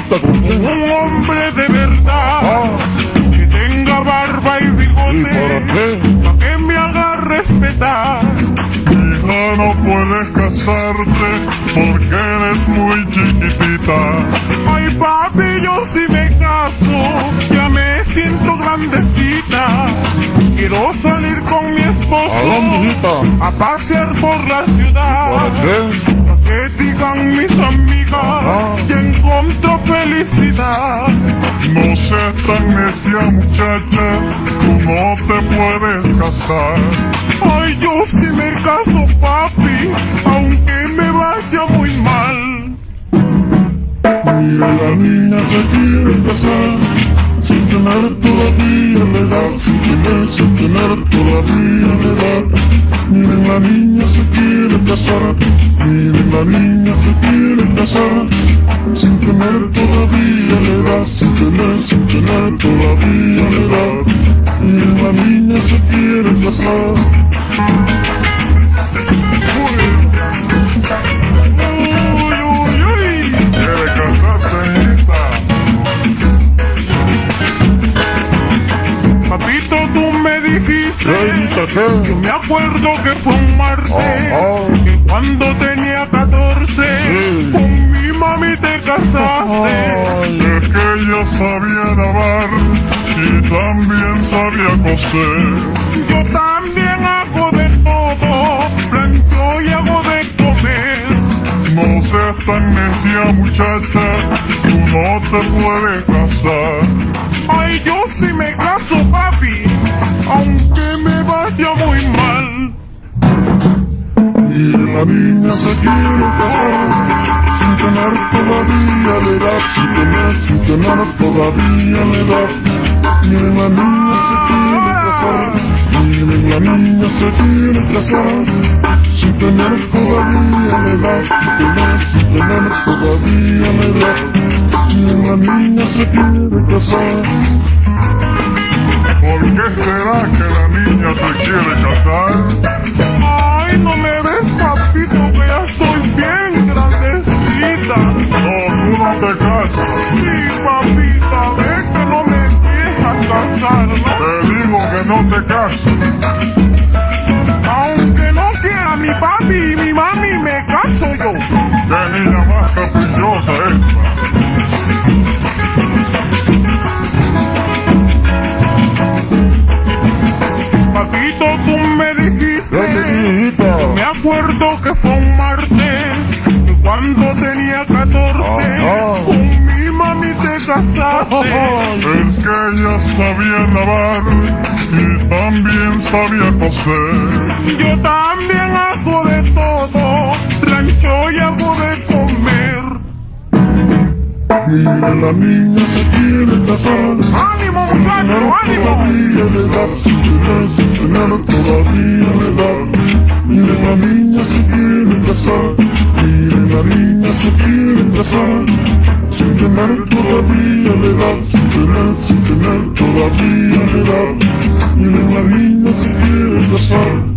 gusta comer. Un hombre de verdad, que tenga barba y bigote, ¿Y para qué? pa' que me haga respetar. Hija, no puedes casarte porque eres muy chiquitita. Ay papi, yo si me caso, ya me siento grandecita. Quiero salir con mi ¿A esposo dónde, hijita? a pasear por la ciudad. ¿Para qué? Pa' que digan mis amigas que encontró felicidad. No seas tan necia, muchacha, tú no te puedes casar. Ay, yo si me caso, papi, aunque me vaya muy mal. Mira, la niña se quiere casar, sin tener todavía la edad, sin tener todavía la edad. Miren, la niña se quiere casar, miren, la niña se quiere casar, sin tener todavía la edad, sin tener todavía la edad. Miren, la niña se quiere casar. Quiere casarse, hijita. Papito, tú me dijiste, ¿Qué, hijita, qué? yo me acuerdo que fue un martes, que cuando tenía 14, Sí. con mi mami te casaste. Ay, es que ella sabía lavar y también sabía coser. Yo también hago de todo, plancho y hago de comer. No seas tan necia, muchacha, tú no te puedes casar. Ay, yo si me caso, papi, aunque me vaya muy mal. Y la niña se quiere casar, sin tener todavía la edad, sin tener todavía la edad. Miren, la niña se quiere casar, miren, la niña se quiere casar, sin tener todavía la edad, sin tener todavía la edad. Miren, la niña se quiere casar. ¿Por qué será que la niña se quiere casar? Ay, no me ves, papito, que ya estoy bien grandecita. No, tú no te casas. Sí, papita, ves que no me dejan casar, ¿no? Te digo que no te cases. Aunque no quiera mi papi y mi mami, me caso yo. ¡Qué niña más caprichosa esta! Papito, tú me dijiste, hijita? me acuerdo que fue un martes, cuando tenía 14, con mi mami te casaste. Es que ella sabía lavar y también sabía coser. Yo también hago de todo, plancho y hago de comer. Mira, la niña se quiere casar. ¡Ánimo, muchacho, ánimo! Todavía la edad, sin tener todavía la edad. Mira, la niña se quiere casar. Mira, la niña se quiere casar, sin tener todavía la edad, sin tener todavía la edad. Mira, la niña se quiere casar.